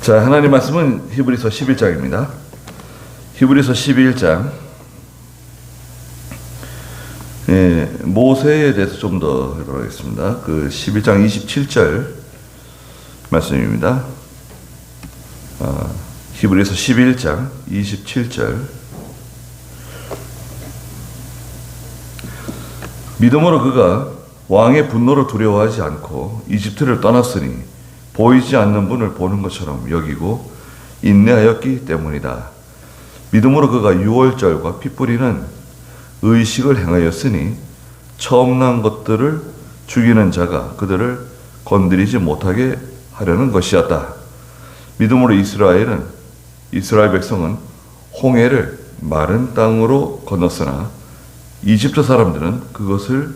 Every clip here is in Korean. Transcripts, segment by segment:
자, 하나님 말씀은 히브리서 11장입니다. 히브리서 11장. 모세에 대해서 좀 더 해보도록 하겠습니다. 그 11장 27절 말씀입니다. 히브리서 11장 27절. 믿음으로 그가 왕의 분노를 두려워하지 않고 이집트를 떠났으니 보이지 않는 분을 보는 것처럼 여기고 인내하였기 때문이다. 믿음으로 그가 유월절과 피 뿌리는 의식을 행하였으니 처음 난 것들을 죽이는 자가 그들을 건드리지 못하게 하려는 것이었다. 믿음으로 이스라엘 백성은 홍해를 마른 땅으로 건넜으나 이집트 사람들은 그것을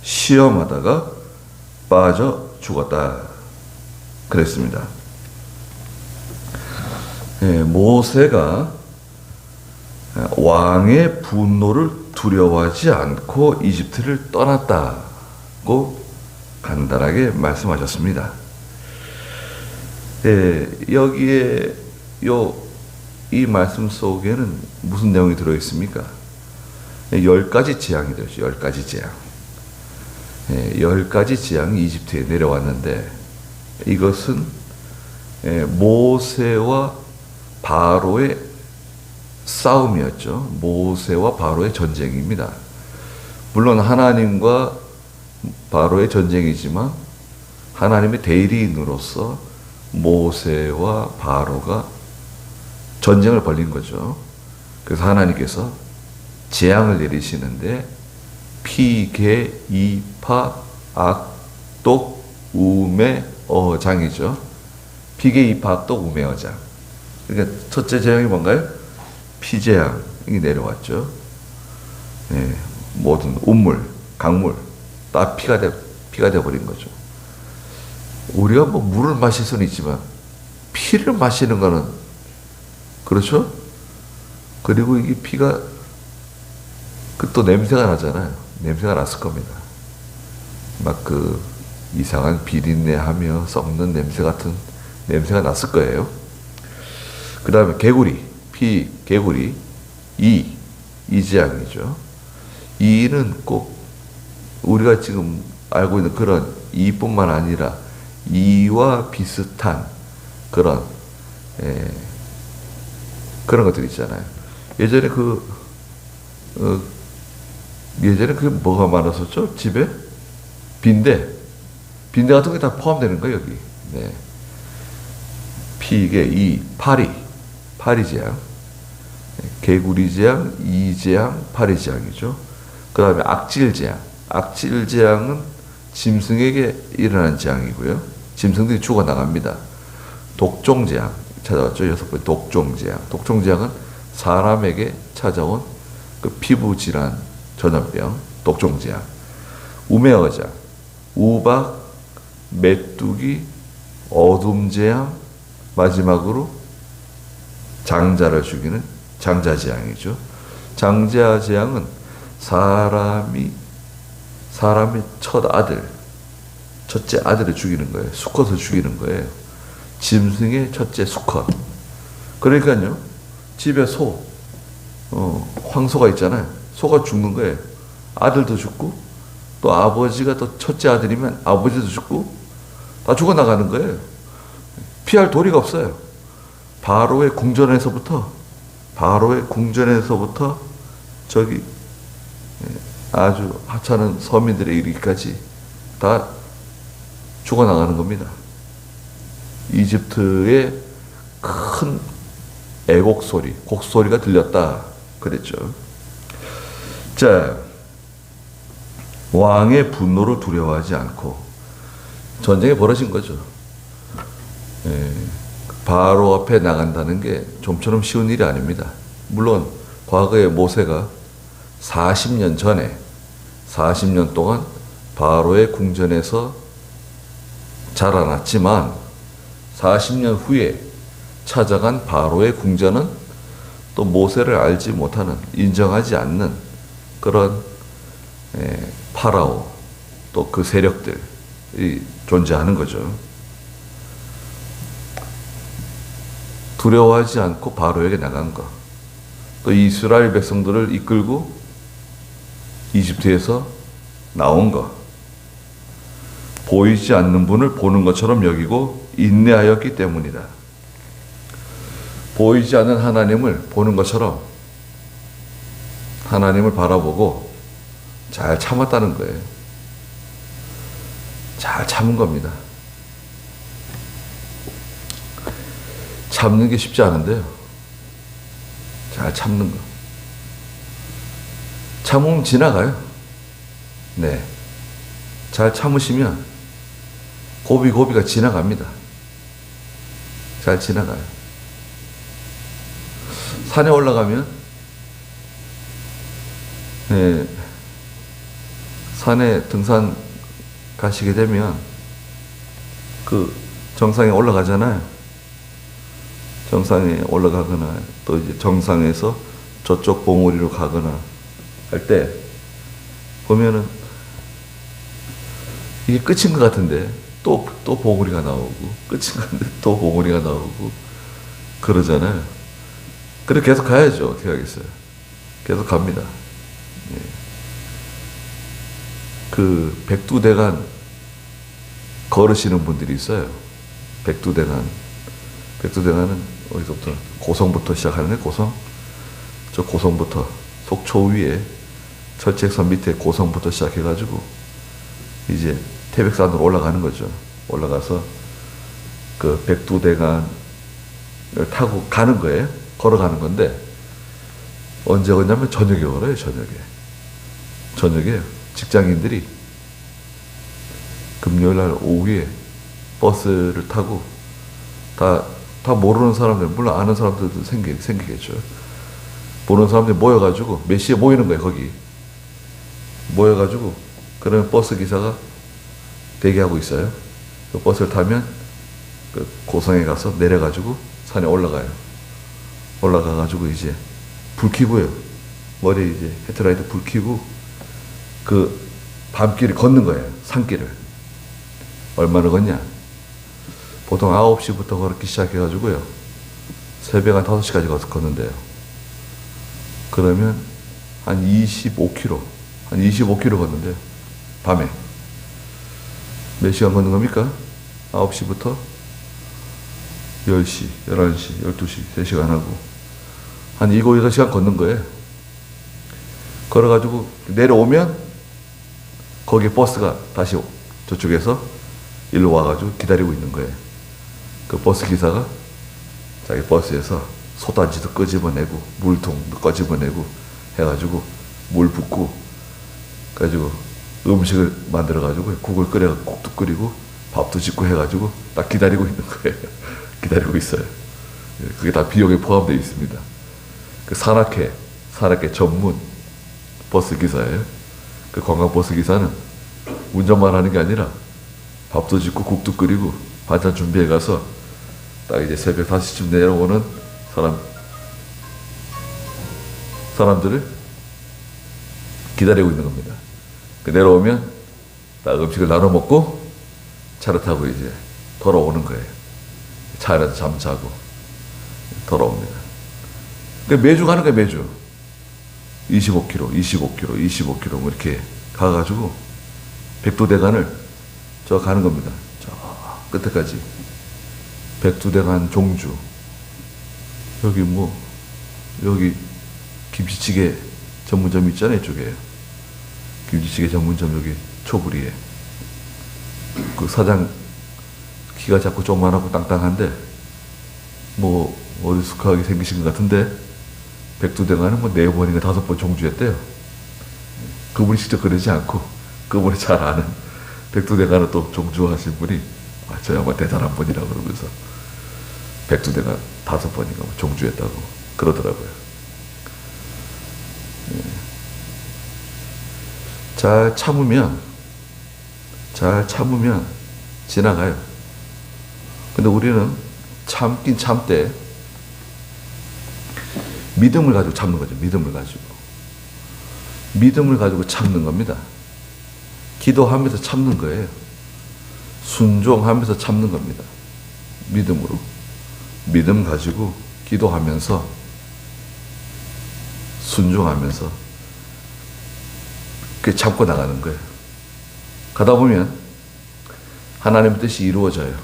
시험하다가 빠져 죽었다. 그랬습니다. 모세가 왕의 분노를 두려워하지 않고 이집트를 떠났다고 간단하게 말씀하셨습니다. 여기에 이 말씀 속에는 무슨 내용이 들어있습니까? 10가지 재앙이 들었죠. 10가지 재앙. 10가지 재앙이 이집트에 내려왔는데 이것은 모세와 바로의 싸움이었죠. 모세와 바로의 전쟁입니다. 물론 하나님과 바로의 전쟁이지만 하나님의 대리인으로서 모세와 바로가 전쟁을 벌인 거죠. 그래서 하나님께서 재앙을 내리시는데 피, 개, 이파, 악, 독, 우매, 어장이죠. 피계, 이파, 악, 독, 우매, 어장. 그러니까 첫째 재앙이 뭔가요? 피재앙이 내려왔죠. 모든 운물, 강물 다 피가 되어버린 거죠. 우리가 뭐 물을 마실 수는 있지만 피를 마시는 거는 그렇죠? 그리고 이게 피가 또 냄새가 나잖아요. 냄새가 났을 겁니다. 막 그 이상한 비린내하며 썩는 냄새 같은 냄새가 났을 거예요. 그 다음에 개구리, 피, 개구리, 이재앙이죠. 이는 꼭 우리가 지금 알고 있는 그런 이뿐만 아니라 이와 비슷한 그런 것들 있잖아요. 예전에 예전에 그 뭐가 많았었죠? 집에 빈대 같은 게 다 포함되는 거예요, 여기. 네. 피계, 파리재앙, 개구리재앙, 이재앙, 파리재앙이죠. 그 다음에 악질재앙은 짐승에게 일어난 재앙이고요. 짐승들이 죽어나갑니다. 독종재앙 찾아왔죠. 6번째 독종재앙. 독종재앙은 사람에게 찾아온 그 피부질환 전염병, 독종재앙. 우매어장, 우박, 메뚜기, 어둠재앙, 마지막으로 장자를 죽이는 장자재앙이죠. 장자재앙은 사람의 첫째 아들을 죽이는 거예요. 수컷을 죽이는 거예요. 짐승의 첫째 수컷. 그러니까요, 집에 황소가 있잖아요. 소가 죽는 거예요. 아들도 죽고, 또 아버지가 또 첫째 아들이면 아버지도 죽고, 다 죽어나가는 거예요. 피할 도리가 없어요. 바로의 궁전에서부터 저기 아주 하찮은 서민들의 이르기까지 다 죽어나가는 겁니다. 이집트의 큰 곡소리가 들렸다 그랬죠. 자, 왕의 분노를 두려워하지 않고 전쟁이 벌어진 거죠. 바로 앞에 나간다는 게 좀처럼 쉬운 일이 아닙니다. 물론 과거에 모세가 40년 동안 바로의 궁전에서 자라났지만 40년 후에 찾아간 바로의 궁전은 또 모세를 알지 못하는, 인정하지 않는 그런 파라오 또 그 세력들이 존재하는 거죠. 두려워하지 않고 바로에게 나간 것. 또 이스라엘 백성들을 이끌고 이집트에서 나온 것. 보이지 않는 분을 보는 것처럼 여기고 인내하였기 때문이다. 보이지 않는 하나님을 보는 것처럼 하나님을 바라보고 잘 참았다는 거예요. 잘 참은 겁니다. 참는 게 쉽지 않은데요. 잘 참는 거. 참으면 지나가요. 네. 잘 참으시면 고비고비가 지나갑니다. 잘 지나가요. 산에 올라가면, 네, 산에 등산 가시게 되면 그 정상에 올라가잖아요. 정상에 올라가거나 또 이제 정상에서 저쪽 봉우리로 가거나 할 때 보면은 이게 끝인 것 같은데 또 봉우리가 나오고, 끝인 것 같은데 또 봉우리가 나오고 그러잖아요. 그래 계속 가야죠. 어떻게 하겠어요. 계속 갑니다. 예. 그 백두대간 걸으시는 분들이 있어요. 백두대간은 어디서부터? 고성부터 시작하는데, 고성? 저 고성부터, 속초 위에 철책선 밑에 고성부터 시작해가지고 이제 태백산으로 올라가는 거죠. 올라가서 그 백두대간을 타고 가는 거예요. 걸어가는 건데, 언제 걷냐면 저녁에 걸어요. 저녁에 직장인들이 금요일날 오후에 버스를 타고 다 모르는 사람들, 물론 아는 사람들도 생기겠죠. 모르는 사람들이 모여가지고 몇 시에 모이는 거예요. 거기 모여가지고, 그러면 버스 기사가 대기하고 있어요. 그 버스를 타면 그 고성에 가서 내려가지고 산에 올라가요. 올라가가지고 이제 불 켜고요. 머리에 이제 헤드라이트 불 켜고 그 밤길을 걷는 거예요. 산길을. 얼마나 걷냐? 보통 9시부터 걸기 시작해가지고요. 새벽 한 5시까지 걷는데요. 그러면 한 25km 걷는데요. 밤에. 몇 시간 걷는 겁니까? 9시부터 10시, 11시, 12시, 3시간 하고 한 7, 8시간 걷는 거예요. 걸어가지고 내려오면 거기에 버스가 다시 저쪽에서 일로 와가지고 기다리고 있는 거예요. 그 버스 기사가 자기 버스에서 소단지도 끄집어내고 물통도 꺼집어내고 해가지고 물 붓고 가지고 음식을 만들어가지고 국을 끓여가지고 국도 끓이고 밥도 짓고 해가지고 딱 기다리고 있는 거예요. 기다리고 있어요. 그게 다 비용에 포함되어 있습니다. 그 산악회 전문 버스 기사예요. 그 관광버스 기사는 운전만 하는 게 아니라 밥도 짓고 국도 끓이고 반찬 준비해 가서 딱 이제 새벽 5시쯤 내려오는 사람들을 기다리고 있는 겁니다. 그 내려오면 딱 음식을 나눠 먹고 차를 타고 이제 돌아오는 거예요. 차 안에서 잠자고 돌아옵니다. 그러니까 매주 가는 거예요. 매주 25km 뭐 이렇게 가가지고 백두대간을 저 가는 겁니다. 저 끝에까지. 백두대간 종주. 여기 김치찌개 전문점 있잖아요. 이쪽에 김치찌개 전문점 여기 초부리에 그 사장 키가 작고 조그만하고 땅땅한데 뭐 어리숙하게 생기신 것 같은데 백두대간은 뭐 4번인가 5번 종주했대요. 그분이 직접 그러지 않고 그분이 잘 아는 백두대간을 또 종주하신 분이 저 양반 대단한 분이라고 그러면서 백두대간 5번인가 뭐 종주했다고 그러더라고요. 예. 잘 참으면 지나가요. 근데 우리는 참긴 참되 믿음을 가지고 참는 거죠. 믿음을 가지고 참는 겁니다. 기도하면서 참는 거예요. 순종하면서 참는 겁니다. 믿음으로. 믿음 가지고 기도하면서 순종하면서 그 참고 나가는 거예요. 가다 보면 하나님의 뜻이 이루어져요.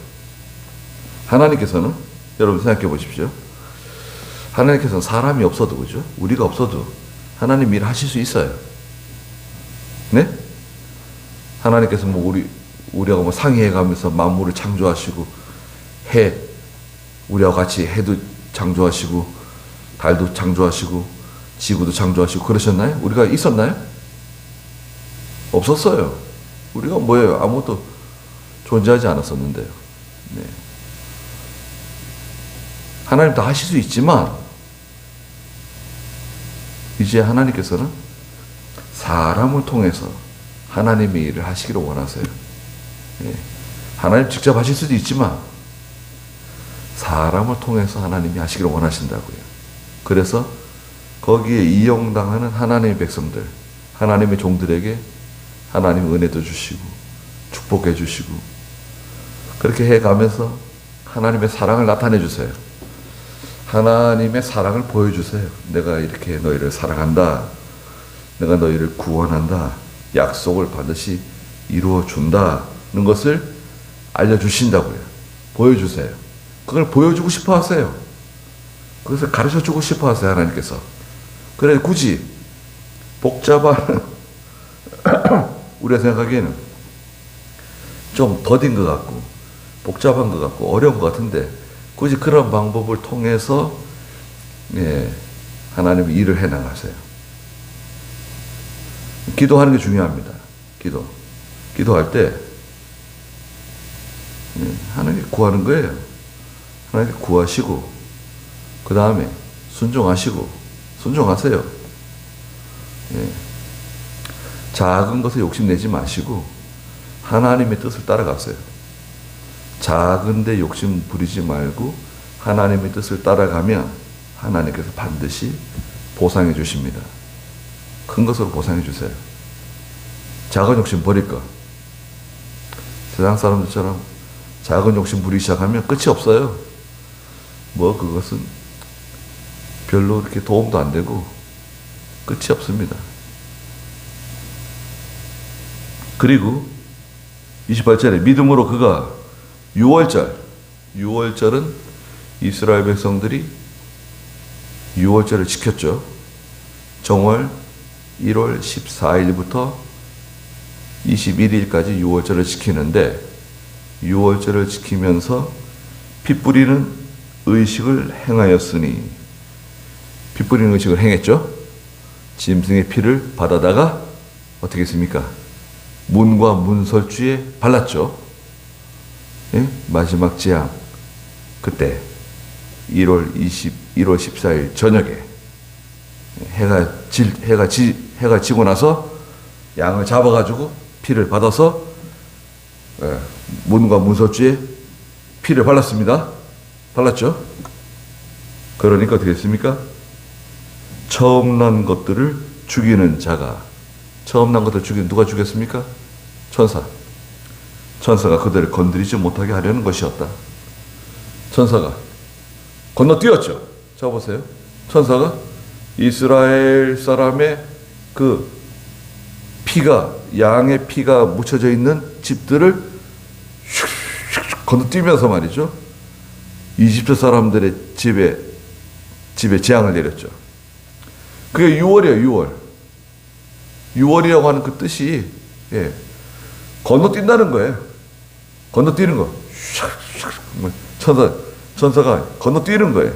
하나님께서는 여러분 생각해 보십시오. 하나님께서는 사람이 없어도, 그죠? 우리가 없어도 하나님 일 하실 수 있어요. 네? 하나님께서 뭐 우리하고 뭐 상의해 가면서 만물을 창조하시고, 우리하고 같이 해도 창조하시고, 달도 창조하시고, 지구도 창조하시고, 그러셨나요? 우리가 있었나요? 없었어요. 우리가 뭐예요? 아무것도 존재하지 않았었는데요. 네. 하나님 다 하실 수 있지만, 이제 하나님께서는 사람을 통해서 하나님의 일을 하시기를 원하세요. 예. 하나님 직접 하실 수도 있지만 사람을 통해서 하나님이 하시기를 원하신다고요. 그래서 거기에 이용당하는 하나님의 백성들, 하나님의 종들에게 하나님 은혜도 주시고 축복해 주시고 그렇게 해가면서 하나님의 사랑을 나타내 주세요. 하나님의 사랑을 보여주세요. 내가 이렇게 너희를 사랑한다. 내가 너희를 구원한다. 약속을 반드시 이루어 준다는 것을 알려주신다고요. 보여주세요. 그걸 보여주고 싶어 하세요. 그것을 가르쳐 주고 싶어 하세요. 하나님께서. 그래 굳이 복잡한 우리가 생각하기에는 좀 더딘 것 같고 복잡한 것 같고 어려운 것 같은데 굳이 그런 방법을 통해서 하나님의 일을 해나가세요. 기도하는 게 중요합니다. 기도할 때 하나님께 구하는 거예요. 하나님께 구하시고 그 다음에 순종하세요. 작은 것에 욕심내지 마시고 하나님의 뜻을 따라가세요. 작은데 욕심 부리지 말고 하나님의 뜻을 따라가면 하나님께서 반드시 보상해 주십니다. 큰 것으로 보상해 주세요. 작은 욕심 버릴 것. 세상 사람들처럼 작은 욕심 부리기 시작하면 끝이 없어요. 그것은 별로 이렇게 도움도 안 되고 끝이 없습니다. 그리고 28절에 믿음으로 그가 6월절은 이스라엘 백성들이 6월절을 지켰죠. 정월 1월 14일부터 21일까지 6월절을 지키는데 6월절을 지키면서 피 뿌리는 의식을 행하였으니 피 뿌리는 의식을 행했죠. 짐승의 피를 받아다가 어떻게 했습니까? 문과 문설주에 발랐죠. 마지막 재앙 그때 1월 14일 저녁에 해가 지고 나서 양을 잡아가지고 피를 받아서 문과 문설주에 피를 발랐습니다. 발랐죠. 그러니까 어떻게 했습니까? 처음 난 것들을 죽이는 자가 처음 난 것들을 누가 죽였습니까? 천사가 그들을 건드리지 못하게 하려는 것이었다. 천사가 건너뛰었죠. 자 보세요. 천사가 이스라엘 사람의 그 양의 피가 묻혀져 있는 집들을 슉슉 건너뛰면서 말이죠. 이집트 사람들의 집에 재앙을 내렸죠. 그게 6월이에요. 6월이라고 하는 그 뜻이 건너뛴다는 거예요. 건너뛰는 거. 천사가 건너뛰는 거예요.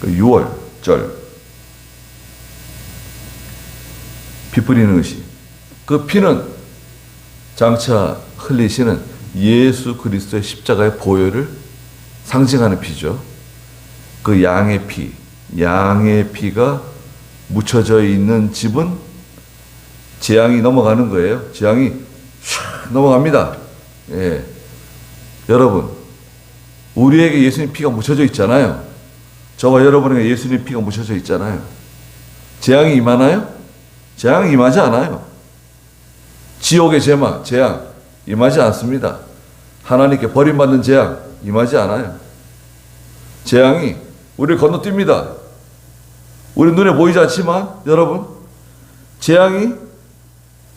6월절. 피 뿌리는 의식. 그 피는 장차 흘리시는 예수 그리스도의 십자가의 보혈을 상징하는 피죠. 그 양의 피가 묻혀져 있는 집은 재앙이 넘어가는 거예요. 재앙이 샥 넘어갑니다. 여러분, 우리에게 예수님 피가 묻혀져 있잖아요. 저와 여러분에게 예수님 피가 묻혀져 있잖아요. 재앙이 임하나요? 재앙이 임하지 않아요. 지옥의 재앙 임하지 않습니다. 하나님께 버림받는 재앙 임하지 않아요. 재앙이 우리를 건너뜁니다. 우리 눈에 보이지 않지만 여러분, 재앙이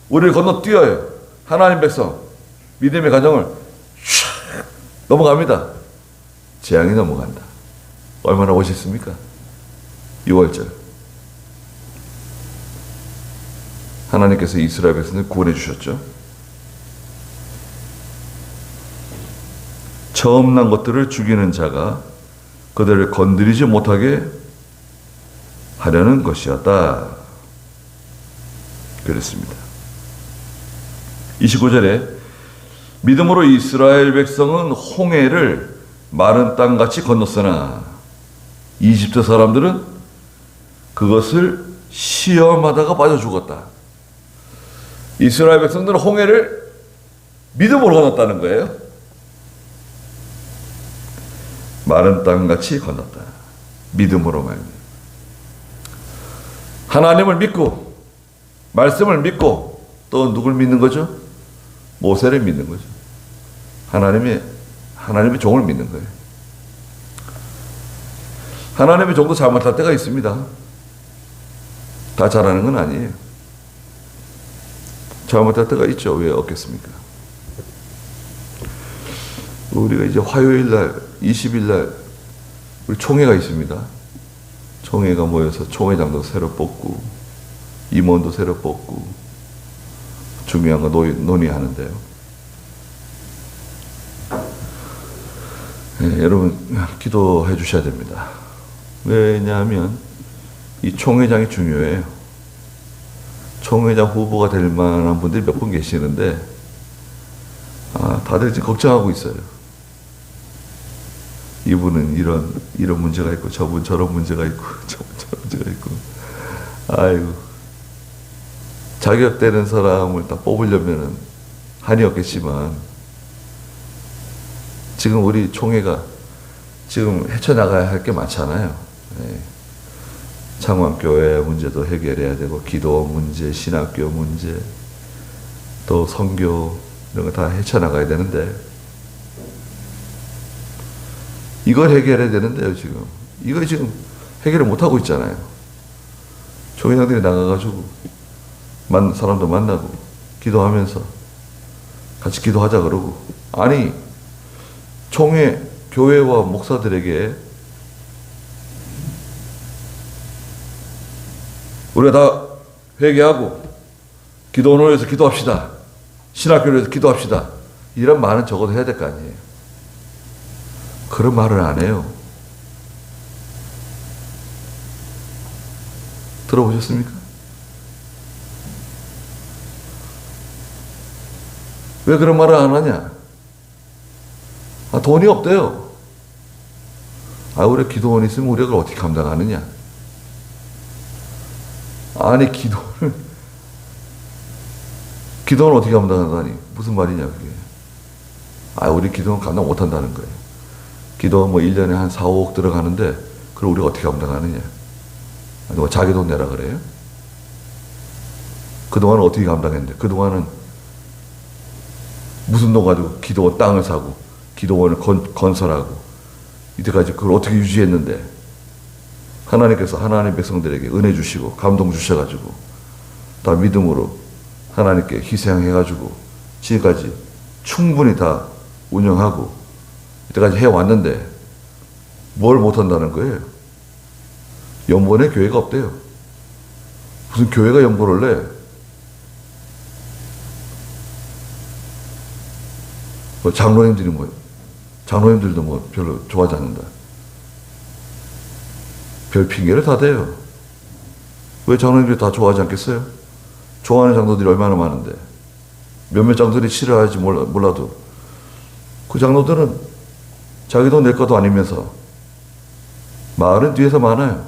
우리를 건너뛰어요. 하나님 백성, 믿음의 가정을 슉 넘어갑니다. 재앙이 넘어간다. 얼마나 멋있습니까? 6월절. 하나님께서 이스라엘 백성을 구원해 주셨죠. 처음 난 것들을 죽이는 자가 그들을 건드리지 못하게 하려는 것이었다. 그랬습니다. 29절에 믿음으로 이스라엘 백성은 홍해를 마른 땅같이 건넜으나 이집트 사람들은 그것을 시험하다가 빠져 죽었다. 이스라엘 백성들은 홍해를 믿음으로 건넜다는 거예요. 마른 땅같이 건넜다. 믿음으로 말이야. 하나님을 믿고 말씀을 믿고 또 누굴 믿는 거죠? 모세를 믿는 거죠. 하나님의 종을 믿는 거예요. 하나님의 종도 잘못할 때가 있습니다. 다 잘하는 건 아니에요. 잘못할 때가 있죠. 왜 없겠습니까? 우리가 이제 화요일 날, 20일 날 우리 총회가 있습니다. 총회가 모여서 총회장도 새로 뽑고 임원도 새로 뽑고 중요한 거 논의하는데요. 네, 여러분 기도해 주셔야 됩니다. 왜냐하면 이 총회장이 중요해요. 총회장 후보가 될 만한 분들이 몇 분 계시는데 다들 지금 걱정하고 있어요. 이분은 이런 문제가 있고 저분 저런 문제가 있고 저분 저런 문제가 있고 아이고 자격되는 사람을 다 뽑으려면은 한이 없겠지만 지금 우리 총회가 지금 헤쳐나가야 할 게 많잖아요. 네. 창원교회 문제도 해결해야 되고 기도 문제, 신학교 문제, 또 선교 이런 거 다 헤쳐나가야 되는데 이걸 해결해야 되는데요. 지금 이거 지금 해결을 못하고 있잖아요. 총회장들이 나가가지고 사람도 만나고 기도하면서 같이 기도하자 그러고 아니 총회 교회와 목사들에게 우리가 다 회개하고 기도원을 위해서 기도합시다. 신학교를 위해서 기도합시다. 이런 말은 적어도 해야 될 거 아니에요. 그런 말을 안 해요. 들어보셨습니까? 왜 그런 말을 안 하냐? 돈이 없대요. 우리 기도원 있으면 우리가 그걸 어떻게 감당하느냐? 아니 기도는 어떻게 감당하다니 무슨 말이냐 그게. 우리 기도는 감당 못한다는 거예요. 기도 1년에 한 4, 5억 들어가는데 그걸 우리가 어떻게 감당하느냐. 누가 자기 돈 내라 그래요? 그동안은 어떻게 감당했는데 그동안은 무슨 돈 가지고 기도원 땅을 사고 기도원을 건설하고 이때까지 그걸 어떻게 유지했는데 하나님께서 하나님 백성들에게 은혜 주시고 감동 주셔가지고 다 믿음으로 하나님께 희생해가지고 지금까지 충분히 다 운영하고 이때까지 해왔는데 뭘 못한다는 거예요? 연번에 교회가 없대요. 무슨 교회가 연보를 내? 장로님들도 별로 좋아하지 않는다. 별 핑계를 다 대요. 왜 장로님들이 다 좋아하지 않겠어요? 좋아하는 장로들이 얼마나 많은데 몇몇 장로들이 싫어하지 몰라도 그 장로들은 자기 돈 낼 것도 아니면서 말은 뒤에서 많아요.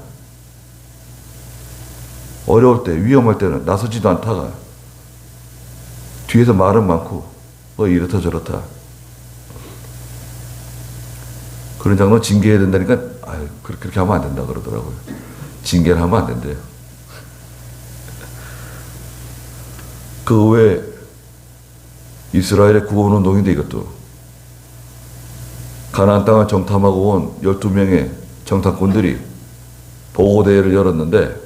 어려울 때 위험할 때는 나서지도 않다가 뒤에서 말은 많고 이렇다 저렇다. 그런 장로 징계해야 된다니까 그렇게 하면 안 된다 그러더라고요. 징계를 하면 안 된대요. 그 외에 이스라엘의 구원운동인데 이것도 가나안 땅을 정탐하고 온 12명의 정탐꾼들이 보고대회를 열었는데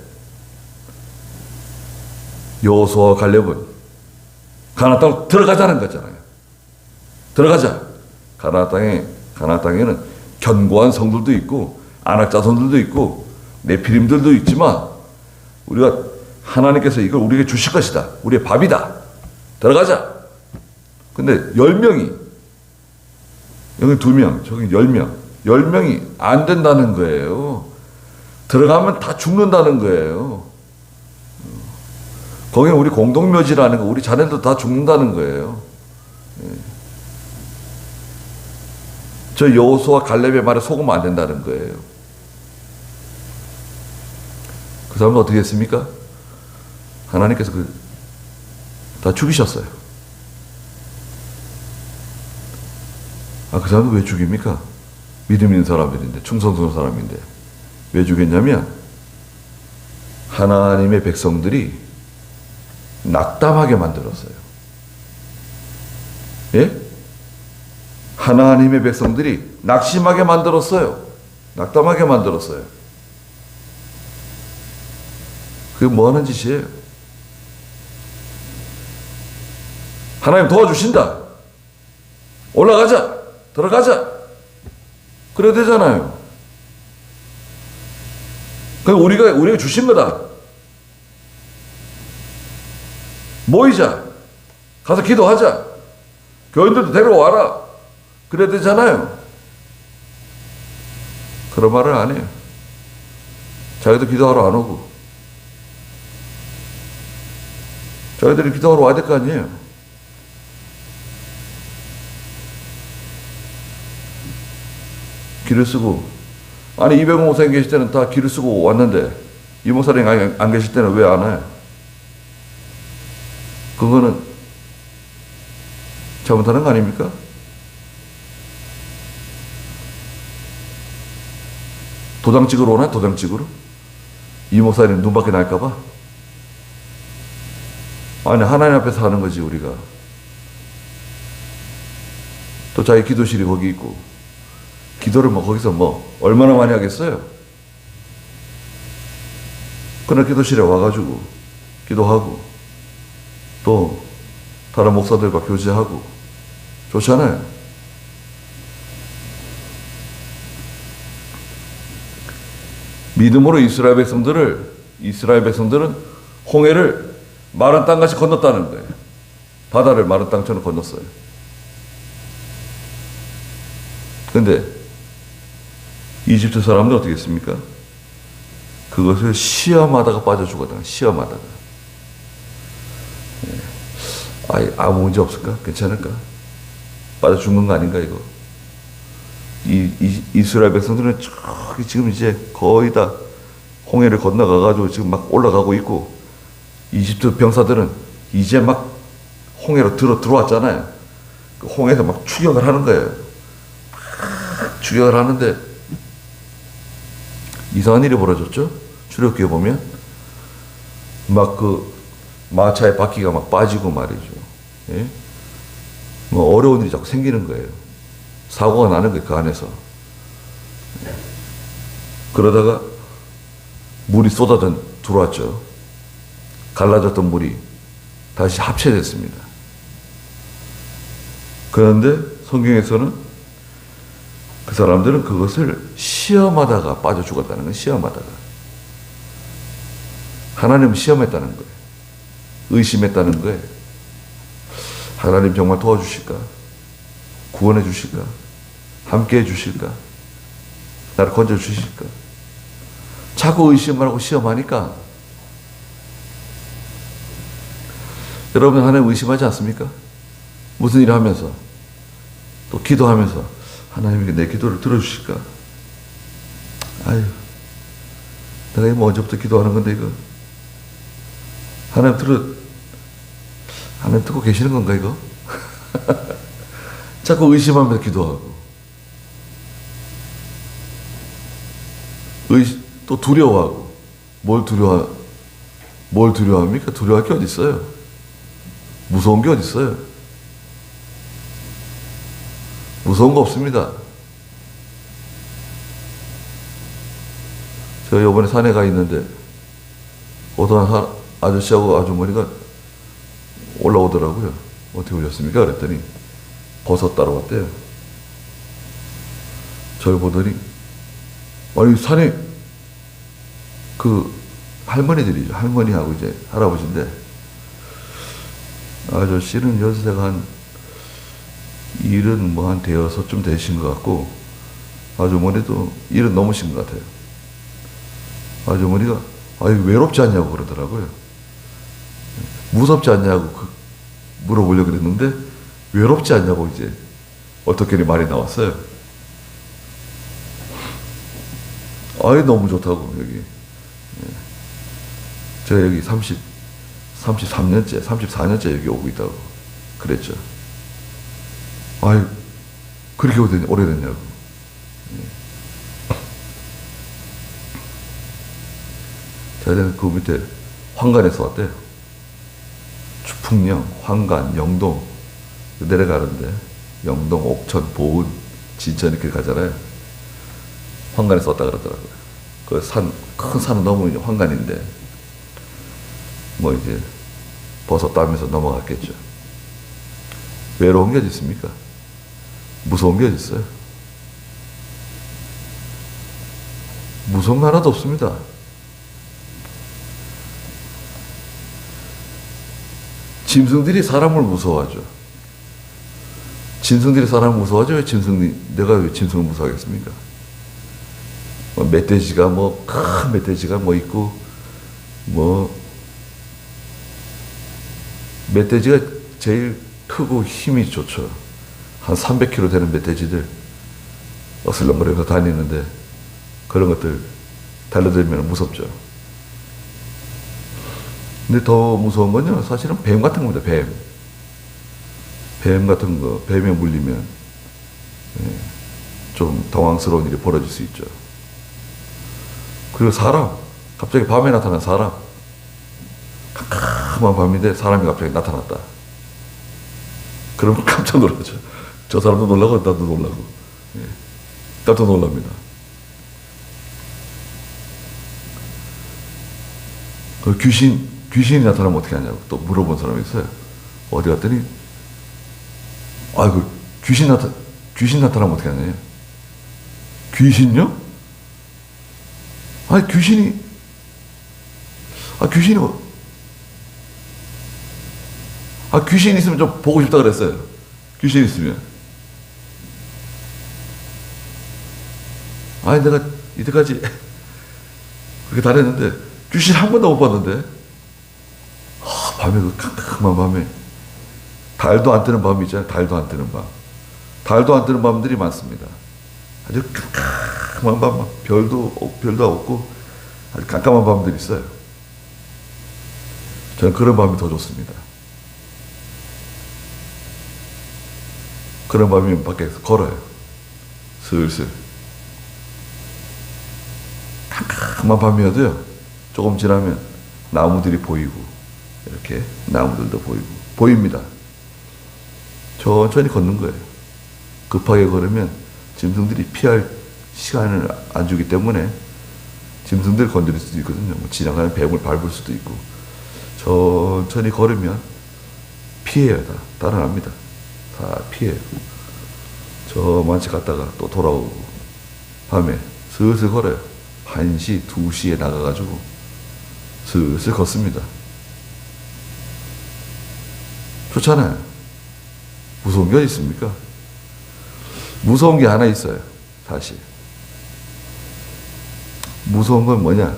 여호수아와 갈렙은 가나안 땅 들어가자는 거잖아요. 들어가자. 가나안 땅에는 견고한 성들도 있고 안악 자손들도 있고 네피림들도 있지만 우리가 하나님께서 이걸 우리에게 주실 것이다. 우리의 밥이다. 들어가자. 근데 10명이 여기 2명, 저기 10명. 10명이 안 된다는 거예요. 들어가면 다 죽는다는 거예요. 거기는 우리 공동묘지라는 거, 우리 자녀도 다 죽는다는 거예요. 저 여호수아 갈렙의 말에 속으면 안 된다는 거예요. 그 사람은 어떻게 했습니까? 하나님께서 다 죽이셨어요. 그 사람도 왜 죽입니까? 믿음 있는 사람들인데, 충성스러운 사람인데. 왜 죽였냐면, 하나님의 백성들이 낙담하게 만들었어요. 예? 하나님의 백성들이 낙심하게 만들었어요. 낙담하게 만들었어요. 그게 뭐 하는 짓이에요? 하나님 도와주신다. 올라가자. 들어가자. 그래야 되잖아요. 그럼 우리가 주신 거다. 모이자. 가서 기도하자. 교인들도 데려와라. 그래야 되잖아요. 그런 말을 안 해요. 자기도 기도하러 안 오고. 자기들이 기도하러 와야 될 거 아니에요. 길을 쓰고, 아니 이병호 목사님 계실 때는 다 길을 쓰고 왔는데 이 목사님 안 계실 때는 왜 안 와요? 그거는 잘못하는 거 아닙니까? 도장 찍으러 오나? 도장 찍으러? 이 목사님 눈밖에 날까봐? 아니 하나님 앞에서 하는 거지 우리가. 또 자기 기도실이 거기 있고 기도를 거기서 얼마나 많이 하겠어요? 그날 기도실에 와가지고 기도하고 또 다른 목사들과 교제하고 좋잖아요. 믿음으로 이스라엘 백성들은 홍해를 마른 땅같이 건넜다는 거예요. 바다를 마른 땅처럼 건넜어요. 그런데 이집트 사람들 어떻게 했습니까? 그것을 시험하다가 빠져 죽었다. 시험하다가. 아무 문제 없을까? 괜찮을까? 빠져 죽는 거 아닌가 이거? 이스라엘 백성들은 저기 지금 이제 거의 다 홍해를 건너가가지고 지금 막 올라가고 있고 이집트 병사들은 이제 막 홍해로 들어왔잖아요. 그 홍해에서 막 추격을 하는 거예요. 추격을 하는데 이상한 일이 벌어졌죠. 출애굽기에 보면 막 그 마차의 바퀴가 막 빠지고 말이죠. 예? 어려운 일이 자꾸 생기는 거예요. 사고가 나는 거예요. 그 안에서. 그러다가 물이 들어왔죠. 갈라졌던 물이 다시 합체됐습니다. 그런데 성경에서는 그 사람들은 그것을 시험하다가 빠져 죽었다는 거예요. 시험하다가. 하나님을 시험했다는 거예요. 의심했다는 거예요. 하나님 정말 도와주실까? 구원해 주실까? 함께 해 주실까? 나를 건져 주실까? 자꾸 의심을 하고 시험하니까 여러분 하나님 의심하지 않습니까? 무슨 일을 하면서 또 기도하면서 하나님이 내 기도를 들어주실까? 아유, 내가 이거 언제부터 기도하는 건데 이거 하나님 듣고 계시는 건가 이거? 자꾸 의심하면서 기도하고 또 두려워하고 뭘 두려워합니까? 두려워할 게 어디 있어요? 무서운 게 어디 있어요? 무서운 거 없습니다. 저 요번에 산에 가 있는데 어떤 아저씨하고 아주머니가 올라오더라고요. 어떻게 오셨습니까? 그랬더니 버섯 따러 왔대요. 저를 보더니 아니 산에 그 할머니들이죠. 할머니하고 이제 할아버지인데 아저씨는 연세가 한 일은 뭐 한 대여섯쯤 되신 것 같고 아주머니도 일은 넘으신 것 같아요. 아주머니가 아유 외롭지 않냐고 그러더라고요. 무섭지 않냐고 물어보려고 그랬는데 외롭지 않냐고 이제 어떻게 말이 나왔어요. 아이 너무 좋다고 여기. 제가 여기 33년째 34년째 여기 오고 있다고 그랬죠. 아유 그렇게 오래됐냐고. 저는 그 밑에 황간에서 왔대요. 주풍령, 황간, 영동 내려가는데 영동, 옥천, 보은, 진천 이렇게 가잖아요. 황간에서 왔다 그러더라고요. 그 큰 산은 넘으면 황간인데 뭐 이제 버섯 따면서 넘어갔겠죠. 외로운 게 어디 있습니까? 무서운 게 어디 있어요? 무서운 거 하나도 없습니다. 짐승들이 사람을 무서워하죠. 짐승들이 사람을 무서워하죠. 내가 왜 짐승을 무서워하겠습니까? 멧돼지가 큰 멧돼지가 있고, 멧돼지가 제일 크고 힘이 좋죠. 한 300kg 되는 멧돼지들 어슬렁거리면서 다니는데 그런 것들 달려들면 무섭죠. 근데 더 무서운 건요, 사실은 뱀 같은 겁니다, 뱀. 뱀 같은 거, 뱀에 물리면, 좀 당황스러운 일이 벌어질 수 있죠. 그리고 사람, 갑자기 밤에 나타난 사람. 캄캄한 밤인데 사람이 갑자기 나타났다. 그러면 깜짝 놀라죠. 저 사람도 놀라고, 나도 놀라고. 깜짝 놀랍니다. 그 귀신이 나타나면 어떻게 하냐고 또 물어본 사람이 있어요. 어디 갔더니, 귀신 나타나면 어떻게 하냐요? 귀신요? 귀신이 귀신 있으면 좀 보고 싶다 그랬어요. 귀신 있으면. 내가 이때까지 그렇게 다녔는데 귀신 한 번도 못 봤는데 밤에 그 캄캄한 밤에 달도 안 뜨는 밤이 있잖아요. 달도 안 뜨는 밤. 달도 안 뜨는 밤들이 많습니다. 아주 캄캄한 밤, 별도 없고 아주 깜깜한 밤들이 있어요. 저는 그런 밤이 더 좋습니다. 그런 밤이면 밖에서 걸어요. 슬슬. 캄캄한 밤이어도요, 조금 지나면 나무들이 보이고, 이렇게 나무들도 보입니다. 천천히 걷는 거예요. 급하게 걸으면 짐승들이 피할 시간을 안 주기 때문에 짐승들을 건드릴 수도 있거든요. 지나가는 뱀을 밟을 수도 있고. 천천히 걸으면 피해요. 다 따라갑니다. 다 피해요. 저만치 갔다가 또 돌아오고 밤에 슬슬 걸어요. 1시, 2시에 나가가지고 슬슬 걷습니다. 좋잖아요. 무서운 게 어디 있습니까? 무서운 게 하나 있어요. 사실. 무서운 건 뭐냐?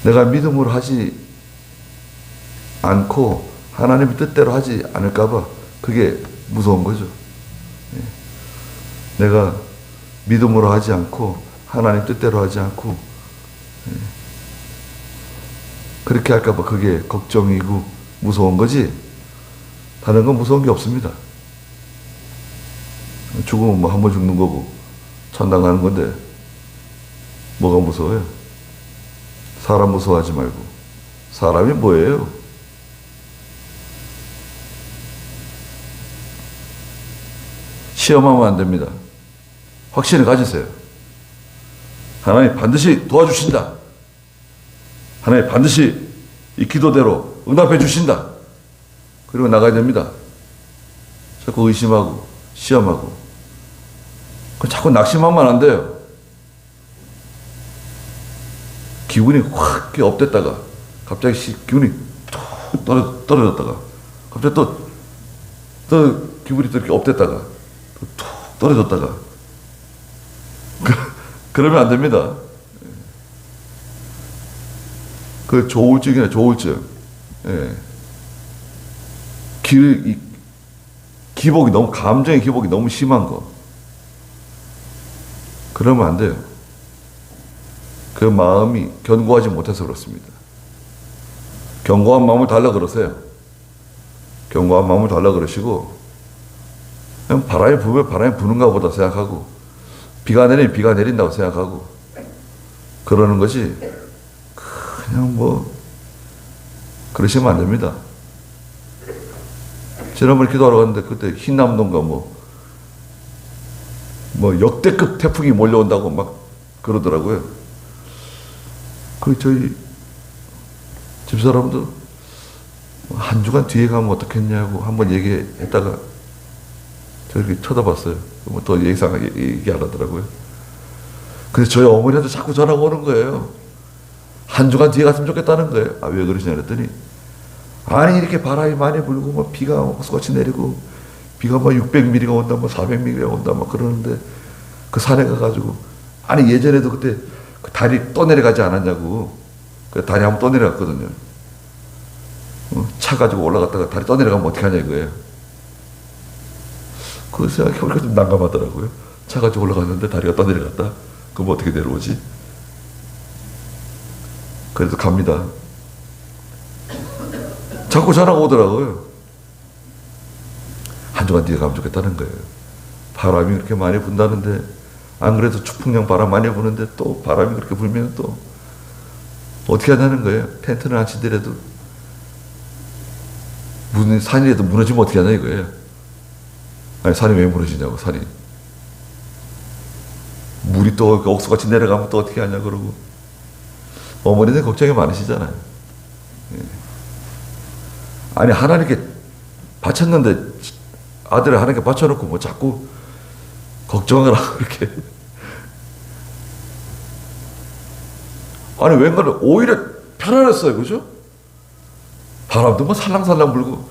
내가 믿음으로 하지 않고 하나님의 뜻대로 하지 않을까봐 그게 무서운 거죠. 내가 믿음으로 하지 않고 하나님 뜻대로 하지 않고 그렇게 할까봐 그게 걱정이고 무서운 거지 다른 건 무서운 게 없습니다. 죽으면 뭐 한 번 죽는 거고 천당 가는 건데 뭐가 무서워요? 사람 무서워하지 말고. 사람이 뭐예요? 시험하면 안 됩니다. 확신을 가지세요. 하나님 반드시 도와주신다. 하나님 반드시 이 기도대로 응답해 주신다. 그리고 나가야 됩니다. 자꾸 의심하고 시험하고 자꾸 낙심하면 안 돼요. 기분이 확 업됐다가 갑자기 기분이 툭 떨어졌다가 갑자기 또 기분이 또 이렇게 업됐다가 툭 떨어졌다가 그러면 안 됩니다. 그 조울증이나 조울증. 예. 기복이 너무, 감정의 기복이 너무 심한 거. 그러면 안 돼요. 그 마음이 견고하지 못해서 그렇습니다. 견고한 마음을 달라 그러세요. 견고한 마음을 달라 그러시고, 그냥 바람이 불면 바람이 부는가 보다 생각하고, 비가 내리면 비가 내린다고 생각하고, 그러는 것이, 그냥 그러시면 안 됩니다. 지난번에 기도하러 갔는데, 그때 흰남동가 역대급 태풍이 몰려온다고 막 그러더라고요. 저희 집사람도 한 주간 뒤에 가면 어떻겠냐고 한번 얘기했다가 저렇게 쳐다봤어요. 또 이상하게 얘기 안 하더라고요. 그래서 저희 어머니한테 자꾸 전화가 오는 거예요. 한 주간 뒤에 갔으면 좋겠다는 거예요. 아, 왜 그러시냐 그랬더니, 아니, 이렇게 바람이 많이 불고, 비가 헛같이 내리고, 비가 600mm가 온다, 400mm가 온다, 그러는데, 그 산에 가가지고, 아니, 예전에도 그때 그 다리 떠내려가지 않았냐고. 그 다리 한번 떠내려갔거든요. 차 가지고 올라갔다가 다리 떠내려가면 어떻게 하냐 이거예요. 그 생각해보니까 좀 난감하더라고요. 차 가지고 올라갔는데 다리가 떠내려갔다? 그럼 어떻게 내려오지? 그래서 갑니다. 자꾸 전화가 오더라고요. 한 주간 뒤에 가면 좋겠다는 거예요. 바람이 그렇게 많이 분다는데, 안 그래도 추풍령 바람 많이 부는데 또 바람이 그렇게 불면 또 어떻게 하냐는 거예요. 텐트는 안 치더라도 산이라도 무너지면 어떻게 하냐 이거예요. 아니, 산이 왜 무너지냐고, 산이. 물이 또 옥수같이 내려가면 또 어떻게 하냐 그러고. 어머니는 걱정이 많으시잖아요. 예. 아니, 하나님께 바쳤는데, 아들을 하나님께 바쳐놓고 자꾸 걱정을 하고 이렇게. 아니, 왠가는 오히려 편안했어요. 그죠? 바람도 살랑살랑 불고,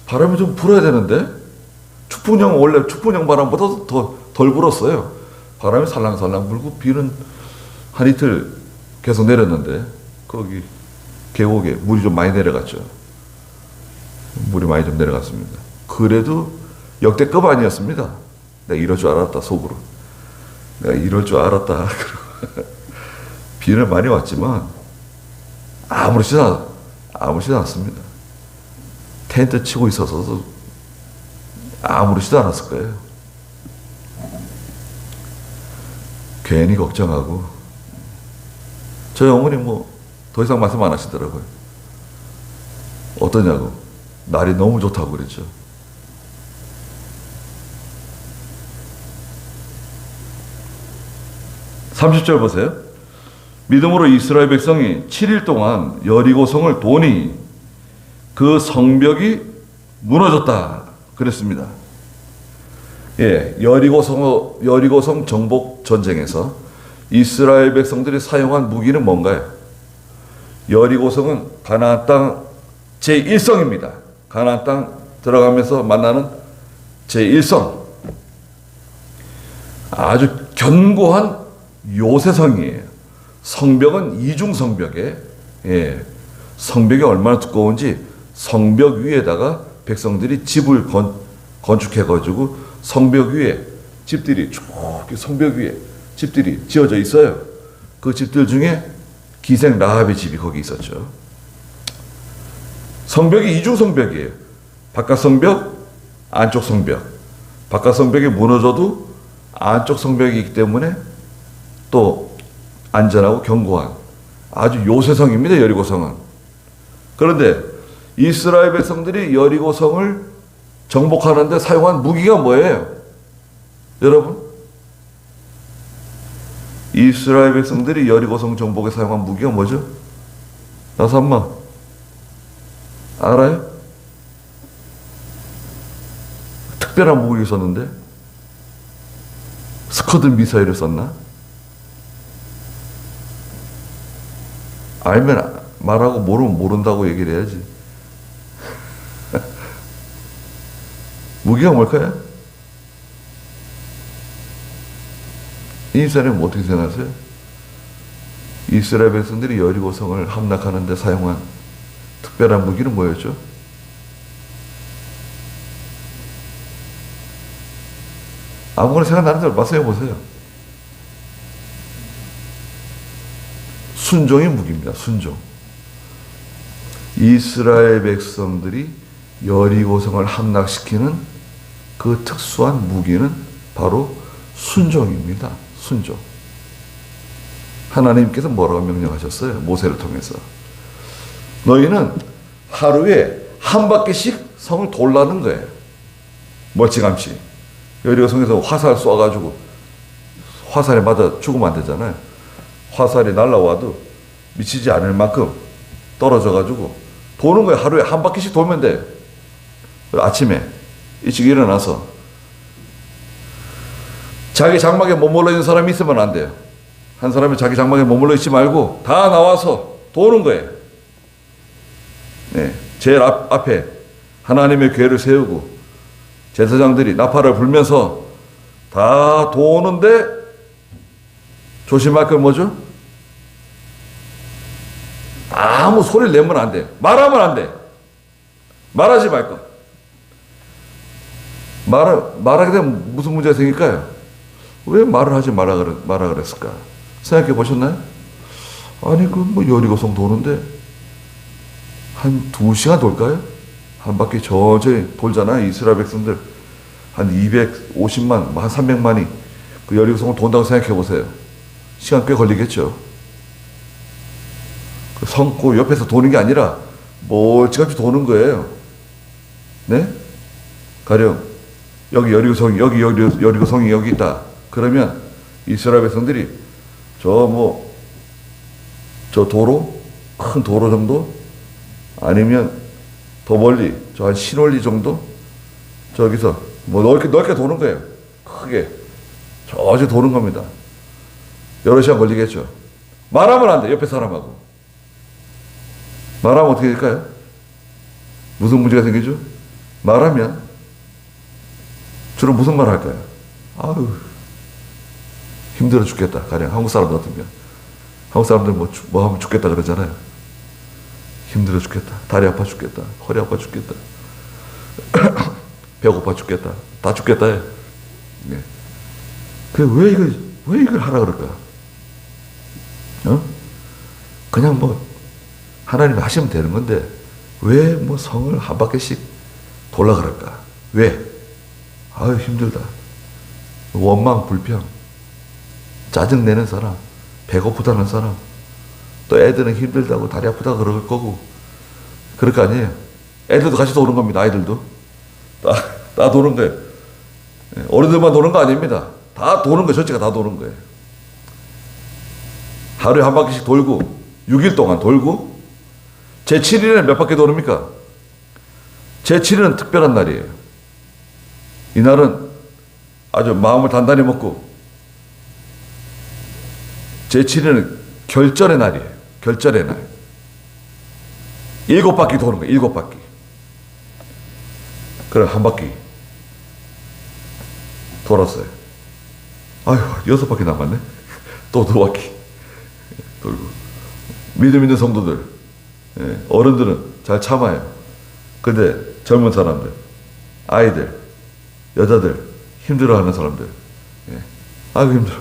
바람이 좀 불어야 되는데, 원래 추풍령 바람보다 덜 불었어요. 바람이 살랑살랑 불고, 비는 한 이틀 계속 내렸는데, 거기 계곡에 물이 좀 많이 내려갔죠. 물이 많이 좀 내려갔습니다. 그래도 역대급 아니었습니다. 내가 이럴 줄 알았다, 속으로. 내가 이럴 줄 알았다. 비는 많이 왔지만, 아무렇지도 않습니다. 텐트 치고 있어서도 아무렇지도 않았을 거예요. 괜히 걱정하고. 저희 어머니 더 이상 말씀 안 하시더라고요. 어떠냐고. 날이 너무 좋다고 그랬죠. (30절) 보세요. 믿음으로 이스라엘 백성이 7일 동안 여리고성을 도니 그 성벽이 무너졌다 그랬습니다. 예, 여리고성 정복 전쟁에서 이스라엘 백성들이 사용한 무기는 뭔가요? 여리고성은 가나안 땅 제1성입니다. 가나안 땅 들어가면서 만나는 제1성. 아주 견고한 요새성이에요. 성벽은 이중성벽에, 예, 성벽이 얼마나 두꺼운지 성벽 위에다가 백성들이 집을 건축해가지고 성벽 위에 집들이 쭉 성벽 위에 집들이 지어져 있어요. 그 집들 중에 기생 라합의 집이 거기 있었죠. 성벽이 이중성벽이에요. 바깥 성벽, 안쪽 성벽. 바깥 성벽이 무너져도 안쪽 성벽이기 때문에 또 안전하고 견고한 아주 요새성입니다. 여리고성은. 그런데 이스라엘 백성들이 여리고성을 정복하는데 사용한 무기가 뭐예요? 여러분? 이스라엘 백성들이 여리고성 정복에 사용한 무기가 뭐죠? 나삼마 알아요? 특별한 무기를 썼는데 스커드 미사일을 썼나? 알면 말하고 모르면 모른다고 얘기를 해야지. 무기가 뭘까요? 이스라엘은 어떻게 생각하세요? 이스라엘 백성들이 여리고성을 함락하는 데 사용한 특별한 무기는 뭐였죠? 아무거나 생각나는 대로 말씀해 보세요. 순종의 무기입니다. 순종. 이스라엘 백성들이 여리고성을 함락시키는 그 특수한 무기는 바로 순종입니다. 순종. 하나님께서 뭐라고 명령하셨어요? 모세를 통해서. 너희는 하루에 한 바퀴씩 성을 돌라는 거예요. 멀찌감치. 여리고성에서 화살 쏴가지고 화살에 맞아 죽으면 안 되잖아요. 화살이 날라와도 미치지 않을 만큼 떨어져가지고 도는 거예요. 하루에 한 바퀴씩 돌면 돼. 아침에 일찍 일어나서 자기 장막에 머물러 있는 사람이 있으면 안 돼요. 한 사람이 자기 장막에 머물러 있지 말고 다 나와서 도는 거예요. 네, 제일 앞에 하나님의 궤를 세우고 제사장들이 나팔을 불면서 다 도는데 조심할 건 뭐죠? 아무 소리를 내면 안 돼. 말하면 안 돼. 말하지 말 것. 말하게 되면 무슨 문제가 생길까요? 왜 말을 하지 말라 그랬을까? 생각해 보셨나요? 아니, 여리고성 도는데 한 2시간 돌까요? 한 바퀴 천천히 돌잖아요. 이스라엘 백성들. 한 250만, 한 300만이 그 여리고성을 돈다고 생각해 보세요. 시간 꽤 걸리겠죠. 그 그 옆에서 도는 게 아니라 멀찌감치 도는 거예요. 네? 가령 여기 여리고성이 여기 있다. 그러면 이스라엘 백성들이 저 도로, 큰 도로 정도? 아니면 더 멀리, 저 한 신월리 정도? 저기서 넓게 도는 거예요. 크게. 저기 도는 겁니다. 여러 시간 걸리겠죠. 말하면 안 돼, 옆에 사람하고. 말하면 어떻게 될까요? 무슨 문제가 생기죠? 말하면 주로 무슨 말 할까요? 아유, 힘들어 죽겠다. 가령 한국 사람 같으면. 한국 사람들 뭐 하면 죽겠다 그러잖아요. 힘들어 죽겠다. 다리 아파 죽겠다. 허리 아파 죽겠다. 배고파 죽겠다. 다 죽겠다 해. 네. 왜 이걸 하라 그럴까? 그냥 하나님이 하시면 되는 건데, 왜 성을 한 바퀴씩 돌라 그럴까? 왜? 아유, 힘들다. 원망, 불평, 짜증내는 사람, 배고프다는 사람, 또 애들은 힘들다고 다리 아프다고 그럴 거고, 그럴 거 아니에요. 애들도 같이 도는 겁니다. 아이들도. 다 도는 거예요. 어른들만 도는 거 아닙니다. 다 도는 거예요. 전체가 다 도는 거예요. 하루에 한 바퀴씩 돌고, 6일 동안 돌고, 제7일에는 몇 바퀴 도릅니까? 제7일은 특별한 날이에요. 이날은 아주 마음을 단단히 먹고, 제7일은 결전의 날이에요. 결전의 날. 7바퀴 도는 거예요. 7바퀴. 그래, 한 바퀴 돌았어요. 아유, 6바퀴 남았네. 또 2바퀴 돌고. 믿음 있는 성도들, 어른들은 잘 참아요. 근데 젊은 사람들, 아이들, 여자들, 힘들어하는 사람들, 아이고 힘들어.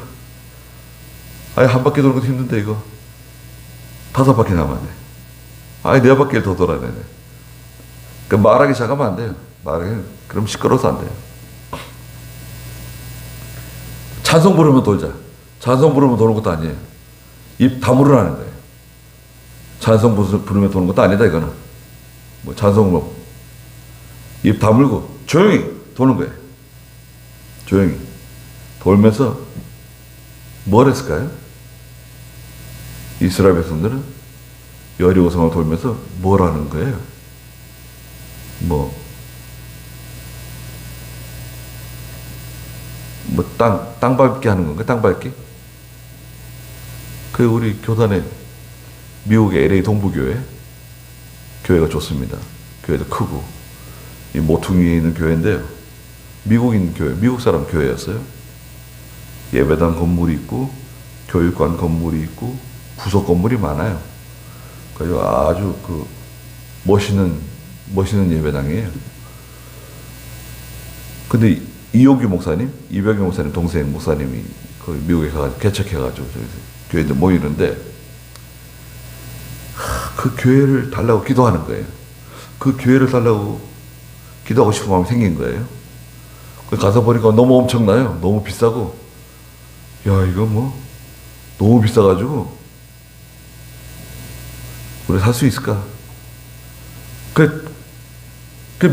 아이, 한 바퀴 도는 것도 힘든데 이거 5바퀴 남았네. 아이, 4바퀴를 더 돌아야 되네. 그 말하기 시작하면 안 돼요. 그럼 시끄러워서 안 돼요. 찬송 부르면 돌자. 찬송 부르면 도는 것도 아니에요. 입 다물으라는 거예요. 찬송 부르면 도는 것도 아니다, 이거는. 찬송 입 다물고 조용히 도는 거예요. 조용히 돌면서 뭘 했을까요? 이스라엘 백성들은 여리고성을 돌면서 뭘 하는 거예요? 땅 밟기 하는 건가? 땅 밟기? 그 우리 교단에 미국의 LA 동부교회 교회가 좋습니다. 교회도 크고 이 모퉁이에 있는 교회인데요. 미국인 교회, 미국 사람 교회였어요. 예배당 건물이 있고 교육관 건물이 있고 부속 건물이 많아요. 그래서 아주 그 멋있는 예배당이에요. 근데 이호규 목사님, 이병규 목사님 동생 목사님이 그 미국에 가서 개척해가지고 교회들 모이는데 그 교회를 달라고 기도하는 거예요. 그 교회를 달라고 기도하고 싶은 마음이 생긴 거예요. 가서 보니까 너무 엄청나요. 너무 비싸고, 야, 이거 너무 비싸가지고, 우리 살 수 있을까?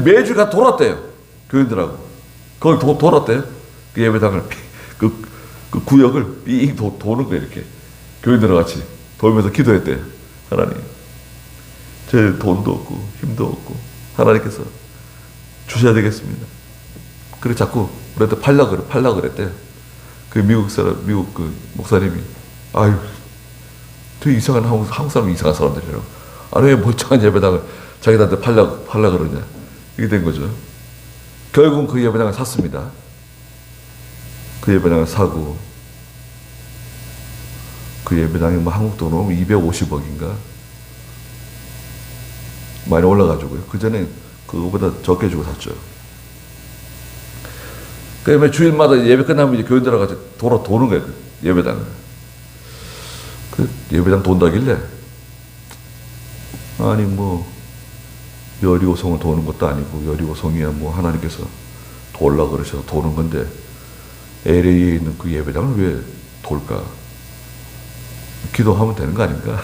매주 가 돌았대요. 교인들하고. 거기 돌았대요. 그 예배당을, 그 구역을 삥 도는 거예요, 이렇게. 교인들과 같이 돌면서 기도했대요. 하나님. 제 돈도 없고, 힘도 없고, 하나님께서 주셔야 되겠습니다. 그래 자꾸 우리한테 팔라 그랬대요. 그 미국 그 목사님이, 아유, 되게 이상한 한국 사람 이상한 사람들이라고. 아니 왜 멀쩡한 예배당을 자기들한테 팔라 그러냐. 이게 된 거죠. 결국은 그 예배당을 샀습니다. 그 예배당을 사고 그 예배당이 한국 돈으로 250억인가 많이 올라가지고요. 그 전에 그거보다 적게 주고 샀죠. 그다음에 주일마다 예배 끝나면 이제 교인들하고 같이 도는 거예요. 그 예배당을. 그 예배당 돈다길래 아니 여리고성을 도는 것도 아니고 여리고성이야 하나님께서 돌라 그러셔서 도는 건데 LA에 있는 그 예배당을 왜 돌까? 기도하면 되는 거 아닌가?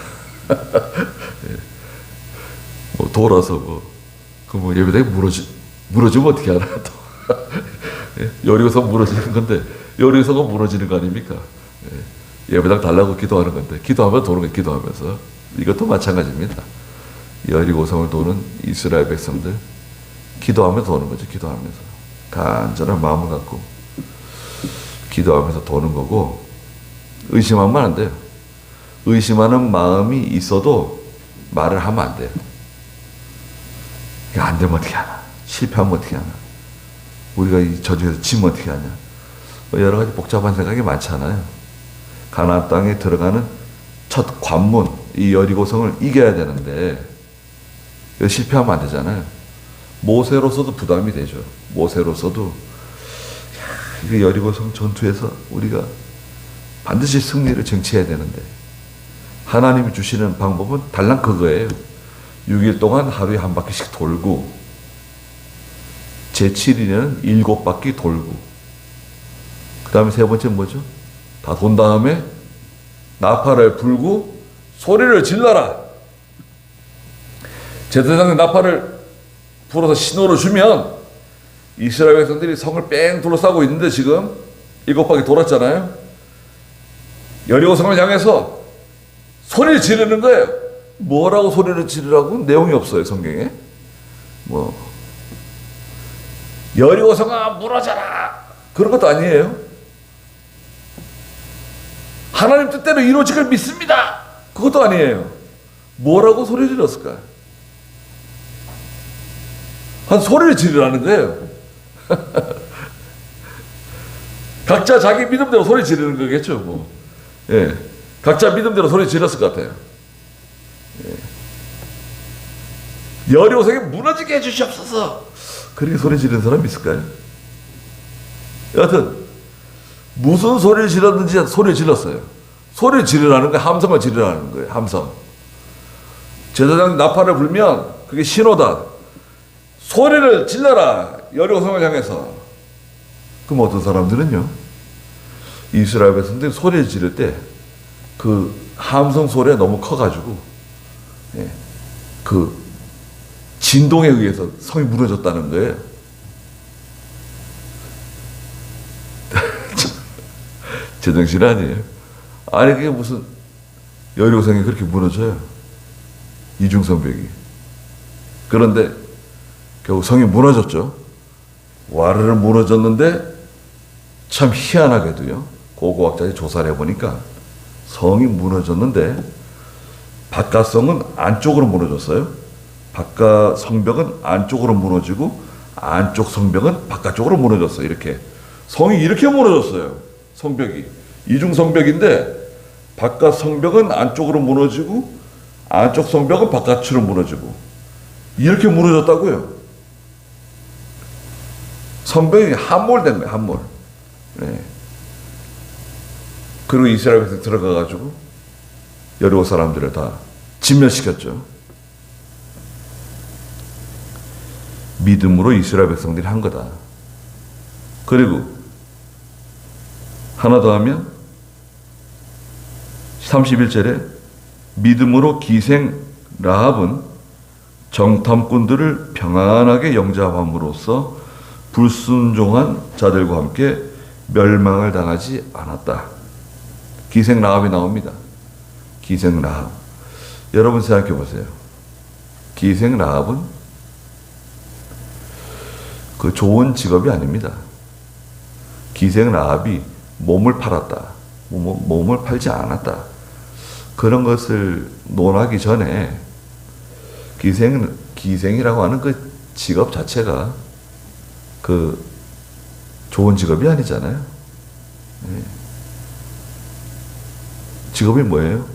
돌아서 예배당이 무너지면 어떻게 하나 또. 여리고성 무너지는 건데 여리고성은 무너지는 거 아닙니까? 예배당 달라고 기도하는 건데 기도하면 도는 거예요. 기도하면서. 이것도 마찬가지입니다. 여리고성을 도는 이스라엘 백성들 기도하면서 도는 거죠. 기도하면서 간절한 마음을 갖고 기도하면서 도는 거고 의심하면 안 돼요. 의심하는 마음이 있어도 말을 하면 안 돼요. 이거 안 되면 어떻게 하나? 실패하면 어떻게 하나? 우리가 이 저주에서 지면 어떻게 하냐? 여러 가지 복잡한 생각이 많잖아요. 가나안 땅에 들어가는 첫 관문, 이 여리고성을 이겨야 되는데 실패하면 안 되잖아요. 모세로서도 부담이 되죠. 모세로서도 이 여리고성 전투에서 우리가 반드시 승리를 쟁취해야 되는데 하나님이 주시는 방법은 달랑 그거예요. 6일 동안 하루에 한 바퀴씩 돌고 제7일에는 7바퀴 돌고 그 다음에 세 번째 뭐죠? 다 돈 다음에 나팔을 불고 소리를 질러라. 제사장이 나팔을 불어서 신호를 주면 이스라엘 백성들이 성을 뺑 둘러싸고 있는데 지금 7바퀴 돌았잖아요. 여리고성을 향해서 소리를 지르는 거예요. 뭐라고 소리를 지르라고? 내용이 없어요, 성경에. 여리고성아 무너져라 그런 것도 아니에요. 하나님 뜻대로 이루어지길 믿습니다 그것도 아니에요. 뭐라고 소리 질렀을까요? 한 소리를 지르라는 거예요. 각자 자기 믿음대로 소리 지르는 거겠죠. 예. 각자 믿음대로 소리 질렀을 것 같아요. 예. 여리고성이 무너지게 해주시옵소서 그렇게 소리 지르는 사람이 있을까요? 여하튼 무슨 소리를 질렀는지 소리를 질렀어요. 소리를 지르라는 거예요. 함성을 지르라는 거예요. 함성. 제사장 나팔을 불면 그게 신호다. 소리를 질러라. 여리고성을 향해서. 그럼 어떤 사람들은요. 이스라엘 백성들이 소리를 지를 때 그 함성 소리가 너무 커가지고 그 진동에 의해서 성이 무너졌다는 거예요. 제정신 아니에요. 아니 그게 무슨 여리고성이 그렇게 무너져요. 이중성벽이. 그런데 결국 성이 무너졌죠. 와르르 무너졌는데 참 희한하게도요. 고고학자들이 조사를 해보니까 성이 무너졌는데 바깥성은 안쪽으로 무너졌어요. 바깥 성벽은 안쪽으로 무너지고 안쪽 성벽은 바깥쪽으로 무너졌어요. 이렇게 성이 이렇게 무너졌어요. 성벽이 이중성벽인데 바깥 성벽은 안쪽으로 무너지고 안쪽 성벽은 바깥으로 무너지고 이렇게 무너졌다고요. 성벽이 함몰된 거예요. 함몰. 네. 그리고 이스라엘 백성 들어가가지고 여리고 사람들을 다 진멸시켰죠. 믿음으로 이스라엘 백성들이 한 거다. 그리고 하나 더 하면 31절에 믿음으로 기생 라합은 정탐꾼들을 평안하게 영접함으로써 불순종한 자들과 함께 멸망을 당하지 않았다. 기생 라합이 나옵니다. 기생 라합. 여러분 생각해 보세요. 기생 라합은 그 좋은 직업이 아닙니다. 기생 라합이 몸을 팔았다. 몸을 팔지 않았다. 그런 것을 논하기 전에 기생이라고 하는 그 직업 자체가 그 좋은 직업이 아니잖아요. 네. 직업이 뭐예요?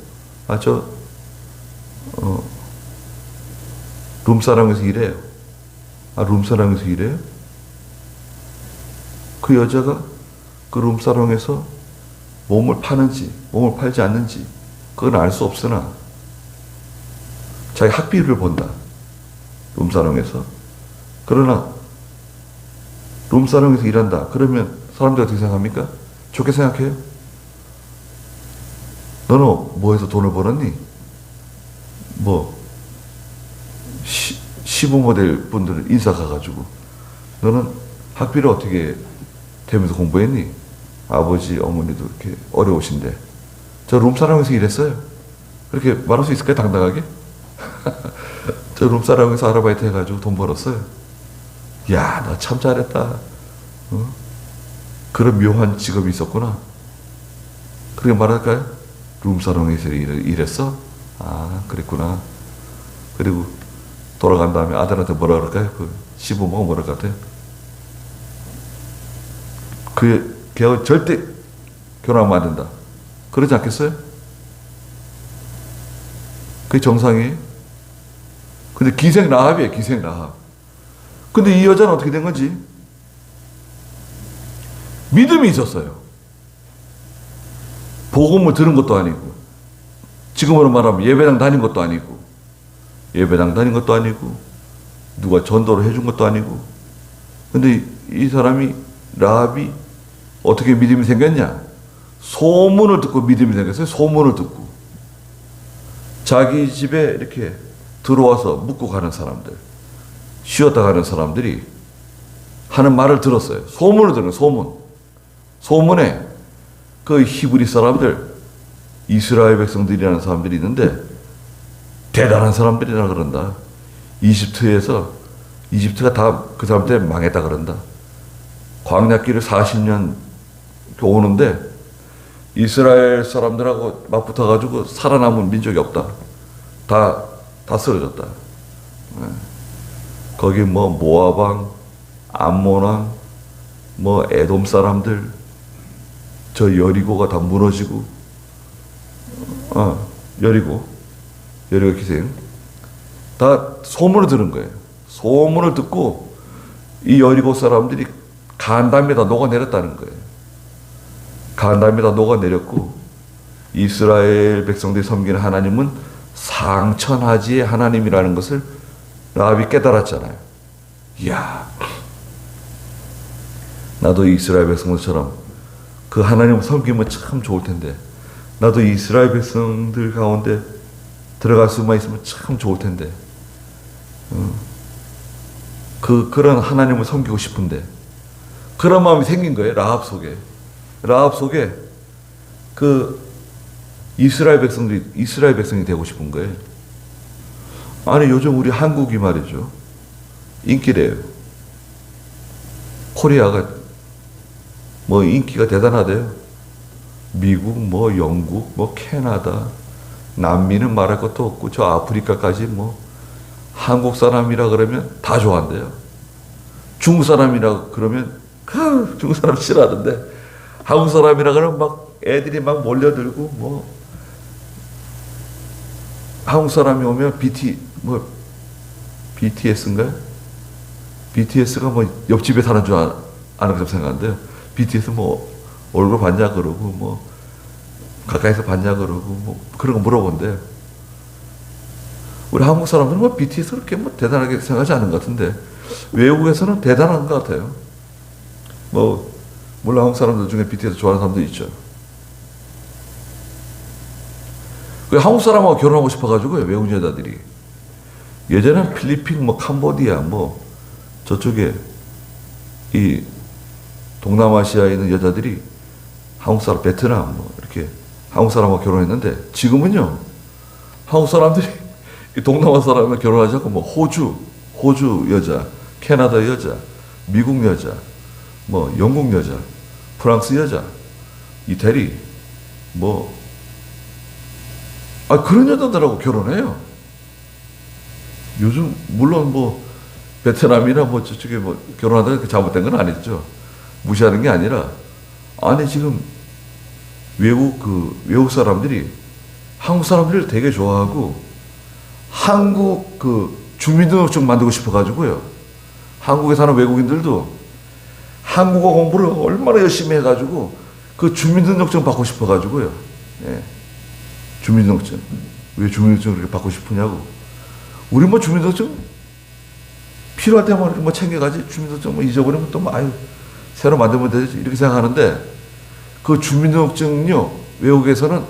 룸사롱에서 일해요. 룸사롱에서 일해요? 그 여자가 그 룸사롱에서 몸을 파는지 몸을 팔지 않는지 그건 알 수 없으나 자기 학비를 본다. 룸사롱에서. 그러나 룸사롱에서 일한다. 그러면 사람들이 어떻게 생각합니까? 좋게 생각해요? 너는 뭐 해서 돈을 벌었니? 시부모될 분들 인사 가가지고 너는 학비를 어떻게 되면서 공부했니? 아버지, 어머니도 이렇게 어려우신데 저 룸사롱에서 일했어요. 그렇게 말할 수 있을까요? 당당하게? 저 룸사롱에서 아르바이트 해가지고 돈 벌었어요. 야, 너 참 잘했다. 그런 묘한 직업이 있었구나. 그렇게 말할까요? 룸사롱에서 일했어? 그랬구나. 그리고 돌아간 다음에 아들한테 뭐라 그럴까요? 그 시부모가 뭐라 그럴까요? 걔하고 절대 결혼하면 안 된다. 그러지 않겠어요? 그게 정상이에요? 근데 기생 라합이에요, 기생 라합. 근데 이 여자는 어떻게 된 건지? 믿음이 있었어요. 복음을 들은 것도 아니고, 지금으로 말하면 예배당 다닌 것도 아니고, 누가 전도를 해준 것도 아니고, 근데 이 사람이, 라합이 어떻게 믿음이 생겼냐? 소문을 듣고 믿음이 생겼어요. 소문을 듣고. 자기 집에 이렇게 들어와서 묵고 가는 사람들, 쉬었다 가는 사람들이 하는 말을 들었어요. 소문을 들은 소문. 소문에 그 히브리 사람들, 이스라엘 백성들이라는 사람들이 있는데 대단한 사람들이라 그런다. 이집트가 다 그 사람 때문에 망했다 그런다. 광야길을 40년 오는데 이스라엘 사람들하고 맞붙어가지고 살아남은 민족이 없다. 다 쓰러졌다. 거기 모아방, 암몬왕, 에돔 사람들, 저 여리고가 다 무너지고, 여리고 기생. 다 소문을 들은 거예요. 소문을 듣고 이 여리고 사람들이 간담에 다 녹아내렸다는 거예요. 간담에 다 녹아내렸고 이스라엘 백성들이 섬기는 하나님은 상천하지의 하나님이라는 것을 라합이 깨달았잖아요. 이야, 나도 이스라엘 백성들처럼 그 하나님을 섬기면 참 좋을 텐데, 나도 이스라엘 백성들 가운데 들어갈 수만 있으면 참 좋을 텐데, 그런 하나님을 섬기고 싶은데, 그런 마음이 생긴 거예요. 라합 속에 그 이스라엘 백성이 되고 싶은 거예요. 아니 요즘 우리 한국이 말이죠. 인기래요. 코리아가 뭐 인기가 대단하대요. 미국, 뭐 영국, 뭐 캐나다, 남미는 말할 것도 없고 저 아프리카까지 뭐 한국 사람이라 그러면 다 좋아한대요. 중국 사람이라 그러면 중국 사람 싫어하는데 한국 사람이라 그러면 막 애들이 막 몰려들고 뭐 한국 사람이 오면 BTS인가요? BTS가 뭐 옆집에 사는 줄 아는 것처럼 생각하는데요. BTS 뭐 얼굴 봤냐 그러고 뭐 가까이서 봤냐 그러고 뭐 그런 거 물어본대요. 우리 한국 사람들은 뭐 BTS 그렇게 뭐 대단하게 생각하지 않은 것 같은데 외국에서는 대단한 것 같아요. 뭐 물론 한국 사람들 중에 BTS 좋아하는 사람도 있죠. 한국 사람하고 결혼하고 싶어가지고요, 외국 여자들이. 예전엔 필리핀, 뭐, 캄보디아, 뭐, 저쪽에, 이, 동남아시아에 있는 여자들이 한국 사람, 베트남, 뭐, 이렇게 한국 사람하고 결혼했는데, 지금은요, 한국 사람들이 이 동남아 사람과 결혼하지 않고, 뭐, 호주 여자, 캐나다 여자, 미국 여자, 뭐, 영국 여자, 프랑스 여자, 이태리, 뭐, 그런 여자들하고 결혼해요. 요즘, 물론 뭐, 베트남이나 뭐 저쪽에 뭐 결혼하다가 잘못된 건 아니죠. 무시하는 게 아니라, 아니, 지금 외국 사람들이 한국 사람들을 되게 좋아하고, 한국 주민등록증 만들고 싶어가지고요. 한국에 사는 외국인들도 한국어 공부를 얼마나 열심히 해가지고, 그 주민등록증 받고 싶어가지고요. 예. 주민등록증. 왜 주민등록증을 그렇게 받고 싶으냐고. 우리 뭐 주민등록증 필요할 때만 뭐 챙겨가지. 주민등록증 뭐 잊어버리면 또 뭐, 새로 만들면 되지. 이렇게 생각하는데, 그 주민등록증요, 외국에서는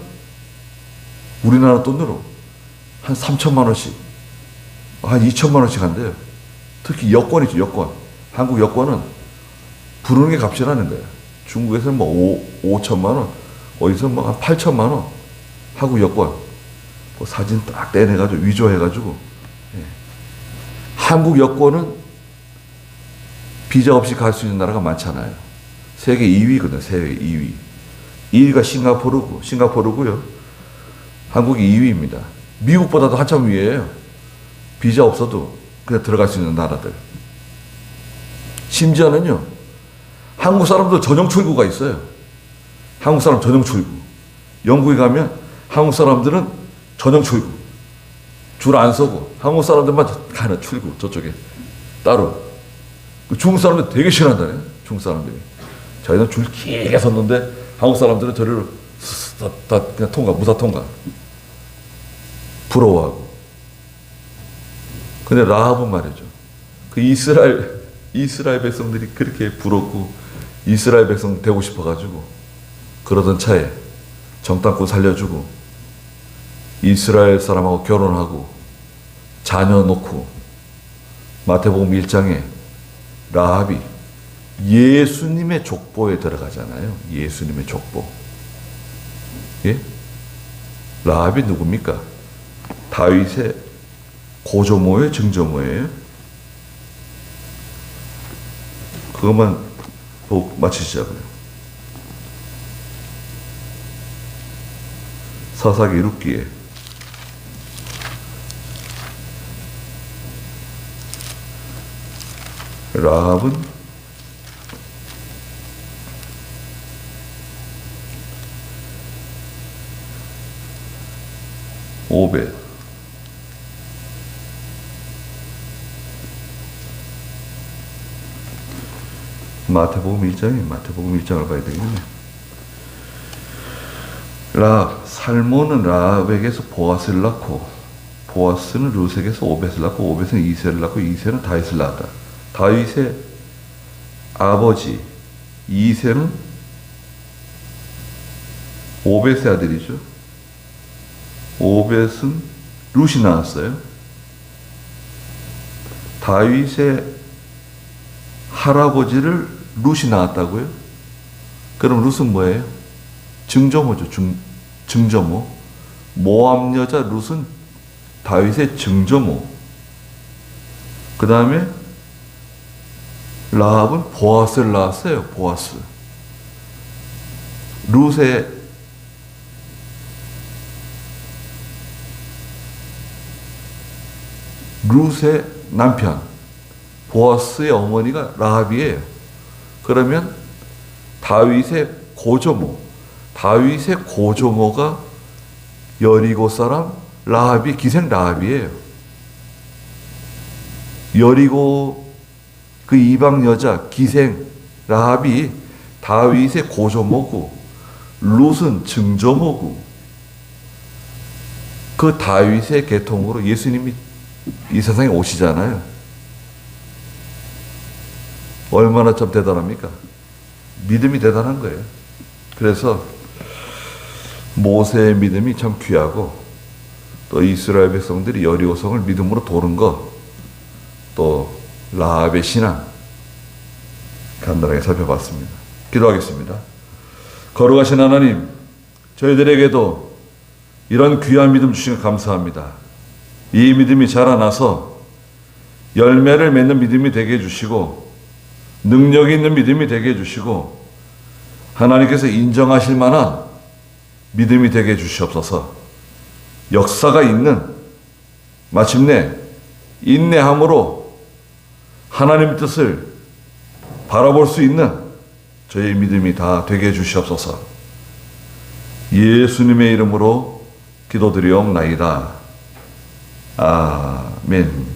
우리나라 돈으로 한 3천만 원씩, 한 2천만 원씩 한대요. 특히 여권이죠, 여권. 한국 여권은 부르는 게 값이라는 거예요. 중국에서는 뭐 5천만 원, 어디서 뭐 한 8천만 원. 한국 여권, 뭐 사진 딱 떼내가지고 위조해가지고, 예. 한국 여권은 비자 없이 갈 수 있는 나라가 많잖아요. 세계 2위거든요, 세계 2위. 2위가 싱가포르고요. 한국이 2위입니다. 미국보다도 한참 위에요. 비자 없어도 그냥 들어갈 수 있는 나라들. 심지어는요, 한국 사람도 전용 출구가 있어요. 한국 사람 전용 출구. 영국에 가면 한국 사람들은 전용 출구. 줄 안 서고 한국 사람들만 가는 출구, 저쪽에 따로. 중국 사람들 되게 싫어한다네. 중국 사람들이. 자기는 줄 길게 섰는데 한국 사람들은 저리로 다 그냥 무사 통과. 부러워하고. 근데 라합은 말이죠. 그 이스라엘 백성들이 그렇게 부럽고 이스라엘 백성 되고 싶어가지고 그러던 차에 정탐꾼 살려주고 이스라엘 사람하고 결혼하고 자녀 놓고 마태복음 1장에 라합이 예수님의 족보에 들어가잖아요. 예수님의 족보. 예? 라합이 누굽니까? 다윗의 고조모예요, 증조모예요? 그것만 보고 맞히시자고요. 사사기 6기에 라합은 오벳, 마태복음 1장을 봐야 되겠네. 살몬은 라합에게서 보아스를 낳고 보아스는 루색에서 오벳을 낳고 오벳은 이새를 낳고 이새는 다윗을 낳았다. 다윗의 아버지 이새는 오벳의 아들이죠. 오벳은 룻이 나왔어요. 다윗의 할아버지를 룻이 낳았다고요? 그럼 룻은 뭐예요? 증조모죠. 증조모. 모압 여자 룻은 다윗의 증조모. 그 다음에 라합은 보아스를 낳았어요. 보아스. 룻의 남편 보아스의 어머니가 라합이에요. 그러면 다윗의 고조모가 여리고 사람 라합이 기생 라합이에요. 여리고 그 이방 여자 기생 라합이 다윗의 고조모고 룻은 증조모고 그 다윗의 계통으로 예수님이 이 세상에 오시잖아요. 얼마나 참 대단합니까? 믿음이 대단한 거예요. 그래서 모세의 믿음이 참 귀하고 또 이스라엘 백성들이 여리고성을 믿음으로 도는 것, 또 라합의 신앙 간단하게 살펴봤습니다. 기도하겠습니다. 거룩하신 하나님, 저희들에게도 이런 귀한 믿음 주시면 감사합니다. 이 믿음이 자라나서 열매를 맺는 믿음이 되게 해주시고 능력이 있는 믿음이 되게 해주시고 하나님께서 인정하실 만한 믿음이 되게 해주시옵소서. 역사가 있는, 마침내 인내함으로 하나님의 뜻을 바라볼 수 있는 저희의 믿음이 다 되게 해주시옵소서. 예수님의 이름으로 기도드리옵나이다. 아멘.